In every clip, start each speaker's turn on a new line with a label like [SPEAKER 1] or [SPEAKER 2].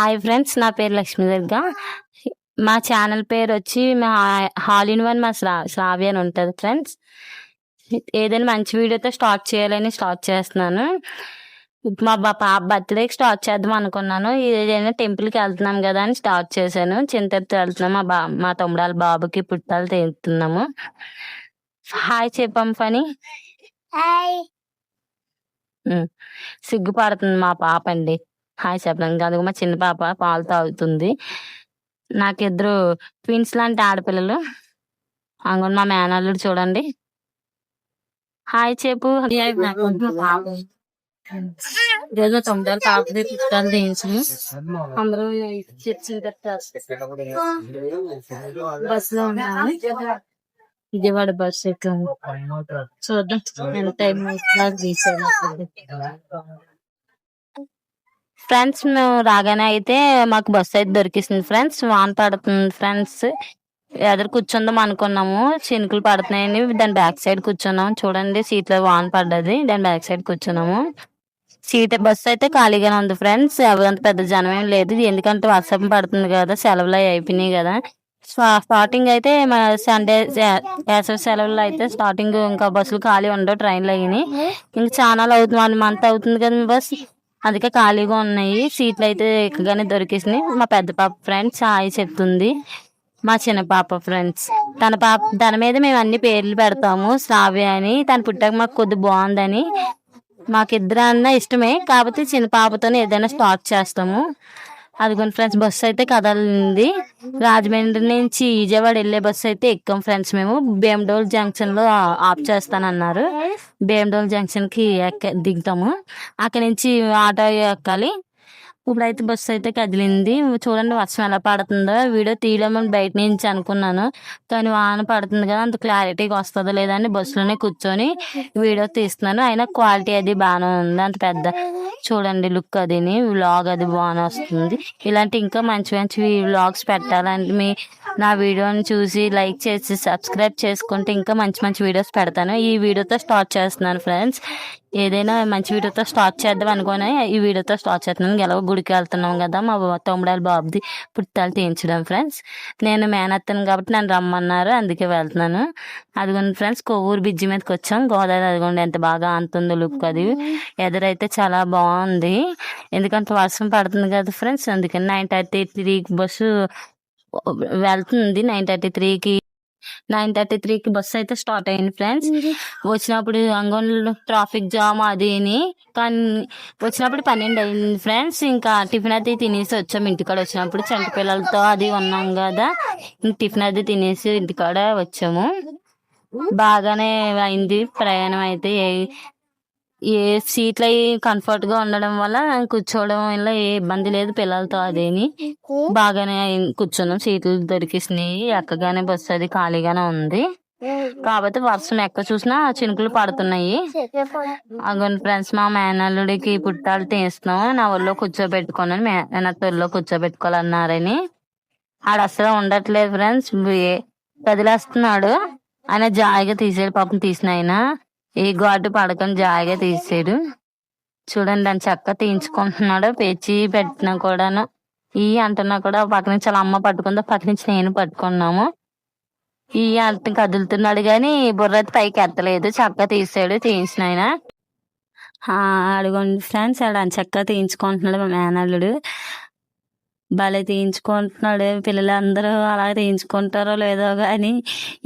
[SPEAKER 1] Hi friends, నా పేరు లక్ష్మీ దుర్గా. మా ఛానల్ పేరు వచ్చి మా హాల్ ఇన్ వన్ మా శ్రావ్య అని ఉంటుంది ఫ్రెండ్స్. ఏదైనా మంచి వీడియోతో స్టార్ట్ చేయాలని స్టార్ట్ చేస్తున్నాను. మా పాప బర్త్డేకి స్టార్ట్ చేద్దాం అనుకున్నాను. ఏదైనా టెంపుల్కి వెళ్తున్నాం కదా అని స్టార్ట్ చేశాను. చింతర్తి వెళ్తున్నాం. మా తమ్ముడాల బాబుకి పుట్టాలు తీస్తున్నాము. హాయ్ చెప్పం పని. సిగ్గుపడుతుంది మా పాప అండి హాయ్ చెప్పడానికి. అది మా చిన్న పాప పాలు తాగుతుంది. నాకిద్దరు ట్విన్స్ లాంటి ఆడపిల్లలు. అంగన్ మా మేనల్లుడు చూడండి. హాయ్ చెప్పు. ఏదో 9 తాపది పుట్టాలు తీయించు. అందరూ బస్సులో ఉన్నాము. విజయవాడ బస్ ఎక్కాము. చూద్దాం ఎంత టైం తీసాడు. ఫ్రెండ్స్ మేము రాగానే అయితే మాకు బస్సు అయితే దొరికిస్తుంది ఫ్రెండ్స్. వాన పడుతుంది ఫ్రెండ్స్. ఎదురు కూర్చుందాం అనుకున్నాము. చినుకులు పడుతున్నాయని దాని బ్యాక్ సైడ్ కూర్చున్నాము. చూడండి సీట్లో వాన పడ్డది. దాని బ్యాక్ సైడ్ కూర్చున్నాము. బస్సు అయితే ఖాళీగానే ఉంది ఫ్రెండ్స్. అంత పెద్ద జనం ఏం లేదు. ఎందుకంటే వర్షం పడుతుంది కదా, సెలవులు అయిపోయినాయి కదా. స్టార్టింగ్ అయితే మా సండే వేసవి సెలవుల్లో అయితే స్టార్టింగ్ ఇంకా బస్సులు ఖాళీ ఉండవు. ట్రైన్లు అయినాయి. ఇంకా చాలా అవుతుంది, 1 మంత్ అవుతుంది కదా బస్. అందుకే ఖాళీగా ఉన్నాయి. సీట్లు అయితే ఎక్కగానే దొరికేసినాయి. మా పెద్ద పాప ఫ్రెండ్స్ హాయ్ చెప్తుంది. మా చిన్న పాప ఫ్రెండ్స్ తన మీద మేము అన్ని పేర్లు పెడతాము. శ్రావ్య అని. తను పుట్టాక మాకు కొద్ది బాగుందని. మాకిద్దరు అన్న ఇష్టమే, కాకపోతే చిన్న పాపతోనే ఏదైనా స్టార్ట్ చేస్తాము. అదిగోండి ఫ్రెండ్స్, బస్సు అయితే కదలింది. రాజమండ్రి నుంచి విజయవాడ వెళ్ళే బస్సు అయితే ఎక్కాం ఫ్రెండ్స్. మేము భీమడోల్ జంక్షన్ లో ఆఫ్ చేస్తానన్నారు. భీమడోల్ జంక్షన్ కి దిగుతాము. అక్కడి నుంచి ఆటో ఎక్కాలి. ఇప్పుడైతే బస్సు అయితే కదిలింది. చూడండి వర్షం ఎలా పడుతుందో. వీడియో తీయలేమని బయట నుంచి అనుకున్నాను, కానీ వాన పడుతుంది కదా, అంత క్లారిటీగా వస్తుందో లేదని బస్సులోనే కూర్చొని వీడియో తీస్తున్నాను. అయినా క్వాలిటీ అది బాగానే ఉంది. అంత పెద్ద చూడండి లుక్ అదిని వ్లాగ్ అది బాగానే వస్తుంది. ఇలాంటి ఇంకా మంచి మంచి వ్లాగ్స్ పెట్టాలంటే నా వీడియోని చూసి లైక్ చేసి సబ్స్క్రైబ్ చేసుకుంటే ఇంకా మంచి మంచి వీడియోస్ పెడతాను. ఈ వీడియోతో స్టార్ట్ చేస్తున్నాను ఫ్రెండ్స్. ఏదైనా మంచి వీడియోతో స్టార్ట్ చేద్దాం అనుకుని ఈ వీడియోతో స్టార్ట్ చేస్తున్నాను. ఎలాగో గుడికి వెళ్తున్నాం కదా, మా తమ్ముడాల బాబుది పుట్టాలు తీయించడం ఫ్రెండ్స్. నేను మేనత్తాను కాబట్టి నన్ను రమ్మన్నారు, అందుకే వెళ్తున్నాను. అదిగోండి ఫ్రెండ్స్, కొవ్వూరు బ్రిడ్జి మీదకి వచ్చాం. గోదావరి అదిగోండి ఎంత బాగా అంతుందో లుక్ అది. ఎదురైతే చాలా బాగుంది. ఎందుకంటే వర్షం పడుతుంది కదా ఫ్రెండ్స్, అందుకని 9:33కి బస్సు వెళ్తుంది. 9:33కి బస్సు అయితే స్టార్ట్ అయింది ఫ్రెండ్స్. వచ్చినప్పుడు అంగన్లో ట్రాఫిక్ జామ్ అది కానీ వచ్చినప్పుడు 12 అయింది ఫ్రెండ్స్. ఇంకా టిఫిన్ అది తినేసి వచ్చాము ఇంటికాడ. వచ్చినప్పుడు చంటి పిల్లలతో అది ఉన్నాం కదా, టిఫిన్ అది తినేసి ఇంటికాడ వచ్చాము. బాగానే అయింది ప్రయాణం అయితే. ఏ సీట్లు అవి కంఫర్ట్ గా ఉండడం వల్ల కూర్చోవడం వల్ల ఏ ఇబ్బంది లేదు పిల్లలతో అదేని. బాగానే కూర్చున్నాం. సీట్లు దొరికిసినాయి. ఎక్కగానే బస్సు అది ఖాళీగానే ఉంది. కాబట్టి వర్షం ఎక్క చూసినా చినుకులు పడుతున్నాయి. అగోని ఫ్రెండ్స్, మా మేనల్లుడికి పుట్టాలు తీస్తున్నాం. నా ఒళ్ళో కూర్చోబెట్టుకున్నాను. మేనత్త ఒళ్ళో కూర్చోబెట్టుకోవాలన్నారని. ఆడ అసలు ఉండట్లేదు ఫ్రెండ్స్, కదిలేస్తున్నాడు. ఆయన జాయిగా తీసాడు పాపం. తీసిన ఆయన ఏ గాడు పడకని జాయిగా తీసాడు. చూడండి దాన్ని చక్క తీయించుకుంటున్నాడు. పేచి పెట్టినా కూడాను ఈ అంటున్నా కూడా పక్క నుంచి అలా అమ్మ పట్టుకుందో, పక్క నుంచి నేను పట్టుకున్నాము. ఈ అంత కదులుతున్నాడు కానీ బుర్ర పైకి ఎత్తలేదు. చక్క తీసాడు తీయించిన ఆయన. అడుగుండి ఫ్రెండ్స్, ఆడ చక్క తీయించుకుంటున్నాడు మా మేనల్లుడు. భలే తీయించుకుంటున్నాడు. పిల్లలందరూ అలా తీయించుకుంటారో లేదో కానీ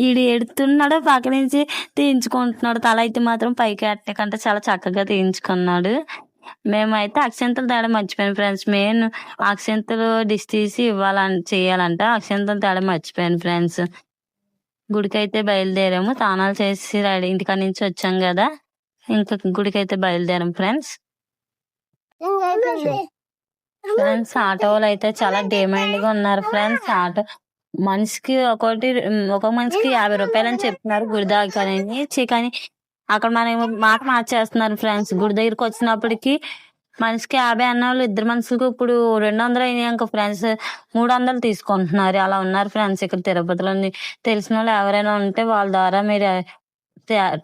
[SPEAKER 1] ఈడు ఎడుతున్నాడు, పక్క నుంచి తీయించుకుంటున్నాడు. తల అయితే మాత్రం పైకి ఎట్టకంటే చాలా చక్కగా తీయించుకున్నాడు. మేమైతే అక్షంతలు తేడా మర్చిపోయాను ఫ్రెండ్స్. మెయిన్ అక్షంతలు డిష్ తీసి చేయాలంట. అక్షంతలు తేడా మర్చిపోయాను ఫ్రెండ్స్. గుడికి అయితే బయలుదేరాము. తానాలు చేసి రెడీ ఇంటికాడ నుంచి వచ్చాం కదా, ఇంకా గుడికి అయితే బయలుదేరాం ఫ్రెండ్స్. ఫ్రెండ్స్ ఆటోలు అయితే చాలా డిమాండ్ గా ఉన్నారు ఫ్రెండ్స్. ఆటో మనిషికి ఒక మనిషికి 50 రూపాయలు అని చెప్తున్నారు గుడి దాకా కానీ అక్కడ మనం మాట మార్చేస్తున్నారు ఫ్రెండ్స్. గుడి దగ్గరికి వచ్చినప్పటికి మనిషికి 50 అన్న వాళ్ళు 2 మనుషులకు ఇప్పుడు 200 అయినాక ఫ్రెండ్స్ 300 తీసుకుంటున్నారు. అలా ఉన్నారు ఫ్రెండ్స్ ఇక్కడ తిరుపతిలో. తెలిసిన వాళ్ళు ఎవరైనా ఉంటే వాళ్ళ ద్వారా మీరు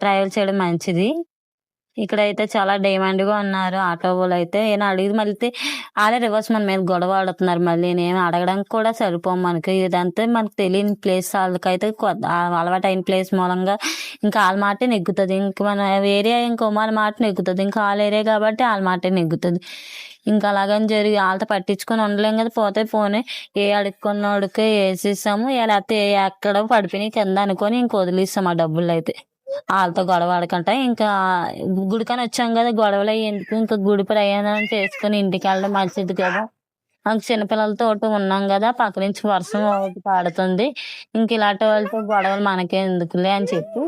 [SPEAKER 1] ట్రావెల్ చేయడం మంచిది. ఇక్కడైతే చాలా డిమాండ్గా ఉన్నారు ఆటో వాళ్ళు అయితే. ఏమైనా అడిగి మళ్ళీ వాళ్ళే రివర్స్ మన మీద గొడవ ఆడుతున్నారు. మళ్ళీ నేను అడగడానికి కూడా సరిపోం మనకి. ఇదంతా మనకు తెలియని ప్లేస్, వాళ్ళకైతే అలవాటు అయిన ప్లేస్ మూలంగా ఇంకా వాళ్ళ మాటే నెగ్గుతుంది. ఇంక మన ఏరియా ఇంకో మన మాట నెగ్గుతుంది. ఇంకా వాళ్ళ ఏరియా కాబట్టి వాళ్ళ మాటే నెగ్గుతుంది. ఇంకా అలాగని జరిగి వాళ్ళతో పట్టించుకొని ఉండలేం కదా. పోతే పోనీ ఏ అడుక్కున్నోడికే వేసేసాము, లేకపోతే ఎక్కడ పడిపోయినాయి కింద అనుకొని ఇంక వదిలేస్తాం ఆ డబ్బులు అయితే. వాళ్ళతో గొడవ ఆడకంట ఇంకా గుడికని వచ్చాం కదా, గొడవలు అయ్యి ఎందుకు, ఇంకా గుడి ప్రయాణం చేసుకుని ఇంటికి వెళ్ళడం మంచిది కదా. మాకు చిన్నపిల్లలతో ఉన్నాం కదా, పక్క నుంచి వర్షం ఒకటి పాడుతుంది, ఇంక ఇలాంటి వాళ్ళతో గొడవలు మనకే ఎందుకులే అని చెప్పి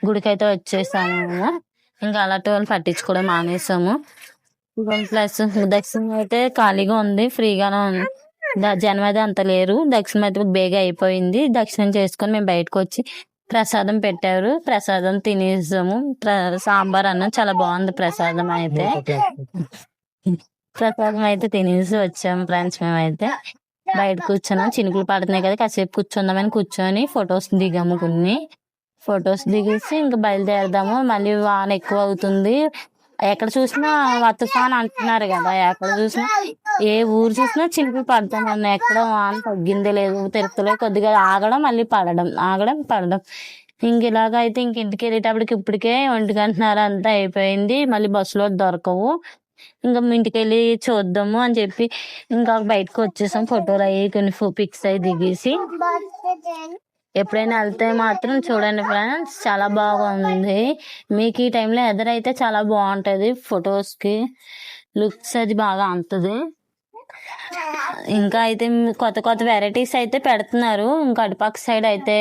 [SPEAKER 1] గుడికైతే వచ్చేసాము. ఇంకా అలాంటి వాళ్ళు పట్టించుకోవడం మానేసాము. ప్లస్ దక్షిణం అయితే ఖాళీగా ఉంది, ఫ్రీగానే ఉంది. జనం అయితే అంత లేరు. దక్షిణం అయితే బేగా అయిపోయింది. దక్షిణం చేసుకొని మేము బయటకు వచ్చి ప్రసాదం పెట్టారు, ప్రసాదం తినేసాము. సాంబార్ అన్నం చాలా బాగుంది ప్రసాదం అయితే. ప్రసాదం అయితే తినేసి వచ్చాము ఫ్రెండ్స్. మేమైతే బయట కూర్చున్నాం, చినుకులు పడుతున్నాయి కదా, కాసేపు కూర్చుందామని కూర్చొని ఫొటోస్ దిగాము. కొన్ని ఫొటోస్ దిగేసి ఇంకా బయలుదేరదాము. మళ్ళీ వాన ఎక్కువ అవుతుంది, ఎక్కడ చూసినా తుఫాన్ అంటున్నారు కదా. ఎక్కడ చూసినా ఏ ఊరు చూసినా చినుకులు పడుతూనే ఉన్నాయి, ఎక్కడ వాన తగ్గిందే లేదు. తిరుపతిలో కొద్దిగా ఆగడం మళ్ళీ పడడం, ఆగడం పడడం. ఇంక ఇలాగ అయితే ఇంక ఇంటికి వెళ్ళేటప్పటికి ఇప్పటికే 1:30 అంతా అయిపోయింది. మళ్ళీ బస్సులో దొరకవు. ఇంకా ఇంటికి వెళ్ళి చూద్దాము అని చెప్పి ఇంకా బయటకు వచ్చేసాం. ఫోటోలు అయ్యి కొన్ని పిక్స్ అవి దిగేసి. ఎప్పుడైనా వెళ్తే మాత్రం చూడండి ఫ్రెండ్స్, చాలా బాగుంది. మీకు ఈ టైంలో ఎదురైతే చాలా బాగుంటది, ఫొటోస్కి లుక్స్ అది బాగా అంతది. ఇంకా అయితే కొత్త కొత్త వెరైటీస్ అయితే పెడుతున్నారు. ఇంకా అటుపక్క సైడ్ అయితే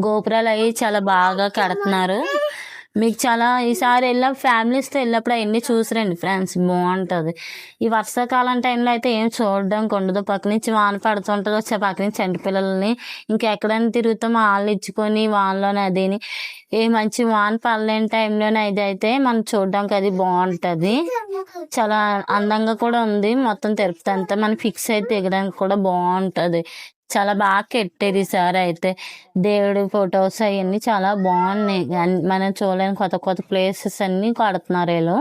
[SPEAKER 1] గోపురాలు అవి చాలా బాగా కడుతున్నారు. మీకు చాలా ఈసారి ఫ్యామిలీస్తో వెళ్ళినప్పుడు అవన్నీ చూసిరండి ఫ్రెండ్స్, బాగుంటుంది. ఈ వర్షాకాలం టైంలో అయితే ఏం చూడడానికి ఉండదు. పక్క నుంచి వాన పడుతుంటుంది, వచ్చే పక్క నుంచి చంటి పిల్లల్ని ఇంకెక్కడైనా తిరుగుతాం వాళ్ళు ఇచ్చుకొని వానలోనే అదిని. ఏ మంచి వాన పడలేని టైంలోనే ఇది అయితే మనం చూడడానికి అది బాగుంటుంది. చాలా అందంగా కూడా ఉంది మొత్తం తిరుపతి అంతా. మనం ఫిక్స్ అయితే దిగడానికి కూడా బాగుంటుంది. చాలా బాగా కట్టారు ఈసారి అయితే. దేవుడి ఫొటోస్ అవన్నీ చాలా బాగున్నాయి. మనం చూడలేని కొత్త కొత్త ప్లేసెస్ అన్ని కడుతున్నారు వీళ్ళు.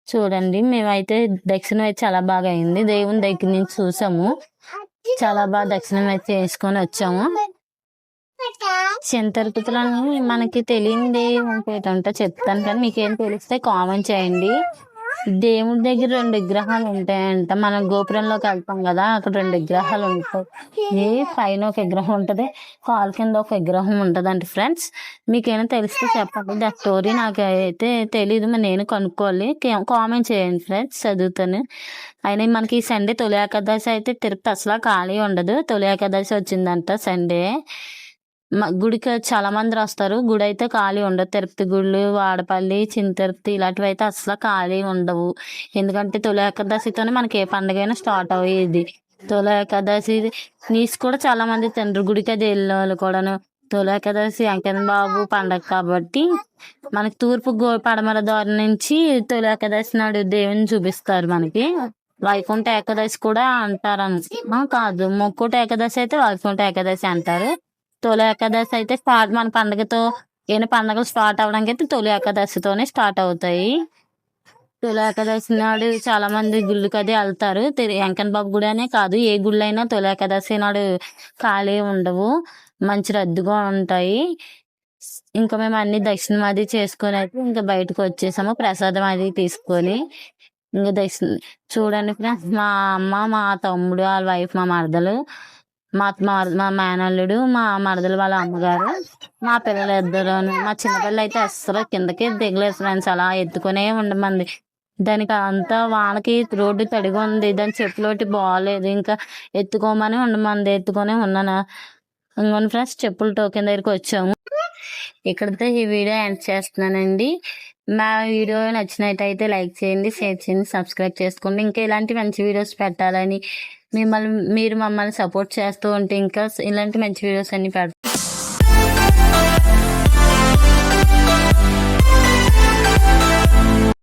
[SPEAKER 1] చూడండి, మేమైతే దక్షిణం అయితే చాలా బాగా అయింది. దేవుని దగ్గర నుంచి చూసాము, చాలా బాగా దక్షిణం అయితే చేసుకొని వచ్చాము. చిన్న తిరుపతిలో మనకి తెలియంది ఇంకేటంటే చెప్తాను, కానీ మీకేం తెలిస్తే కామెంట్ చేయండి. దేవుడి దగ్గర 2 విగ్రహాలు ఉంటాయంట. మనం గోపురంలోకి వెళ్తాం కదా, అక్కడ 2 విగ్రహాలు ఉంటాయి. పైన ఒక విగ్రహం ఉంటది, కాలు కింద ఒక విగ్రహం ఉంటదండి ఫ్రెండ్స్. మీకేమైనా తెలిస్తే చెప్పండి. దా స్టోరీ నాకు అయితే తెలీదు, మరి నేను కనుక్కోవాలి. కామెంట్ చేయండి ఫ్రెండ్స్, చదువుతాను. అయినా మనకి ఈ సండే తొలి ఏకాదశి అయితే తిరుపతి అసలు ఖాళీ ఉండదు. తొలి ఏకాదశి వచ్చిందంట సండే. గుడికి చాలా మంది వస్తారు. గుడి అయితే ఖాళీ ఉండదు. తిరుపతి గుళ్ళు, వాడపల్లి, చిన్న తిరుపతి ఇలాంటివి అయితే అసలు ఖాళీ ఉండవు. ఎందుకంటే తొలి ఏకాదశితోనే మనకి ఏ పండుగ స్టార్ట్ అయ్యేది. తొలి ఏకాదశి నీసు కూడా చాలా మంది తినరు, గుడికి అది వెళ్ళే వాళ్ళు కూడాను. తొలి ఏకాదశి వెంకన్న బాబు పండగ కాబట్టి మనకి తూర్పు పడమర దారి నుంచి తొలి ఏకాదశి నాడు దేవుని చూపిస్తారు మనకి. వైకుంఠ ఏకాదశి కూడా అంటారు కాదు, మొక్కుట ఏకాదశి అయితే వైకుంఠ ఏకాదశి అంటారు. తొలి ఏకాదశి అయితే మన పండుగతో ఏమైనా పండుగలు స్టార్ట్ అవడానికి అయితే తొలి ఏకాదశితోనే స్టార్ట్ అవుతాయి. తొలి ఏకాదశి నాడు చాలా మంది గుళ్ళకి అది వెళ్తారు. వెంకన్న బాబు గుడి అనే కాదు, ఏ గుళ్ళు అయినా తొలి ఏకాదశి నాడు ఖాళీ ఉండవు, మంచి రద్దుగా ఉంటాయి. ఇంకా మేము అన్ని దర్శనం అది చేసుకొని అయితే ఇంకా బయటకు వచ్చేసాము, ప్రసాదం అది తీసుకొని. ఇంకా చూడండి ఫ్రెండ్స్, మా అమ్మ, మా తమ్ముడు, వాళ్ళ వైఫ్, మా మరదలు, మా మేనల్లుడు, మా మరదలు వాళ్ళ అమ్మగారు, మా పిల్లలు ఇద్దరు. మా చిన్నపిల్లలు అయితే అస్సలు కిందకి దిగలేదు ఫ్రెండ్స్, అలా ఎత్తుకునే ఉండమంది. దానికి అంతా వానకి రోడ్డు తడిగా ఉంది, దాని చెప్పులోటి బాగాలేదు, ఇంకా ఎత్తుకోమని ఉండమంది. ఎత్తుకొని ఉన్నాను. ఇంకొన్ని ఫ్రెండ్స్ చెప్పులు టోకెన్ దగ్గరికి వచ్చాము. ఇక్కడితో ఈ వీడియో ఎండ్ చేస్తున్నానండి. మా వీడియో నచ్చినట్టయితే లైక్ చేయండి, షేర్ చేయండి, సబ్స్క్రైబ్ చేసుకోండి. ఇంకా ఇలాంటి మంచి వీడియోస్ పెట్టాలని మీరు మమ్మల్ని సపోర్ట్ చేస్తూ ఉంటే ఇంకా ఇలాంటి మంచి వీడియోస్ అన్ని పెడతాం.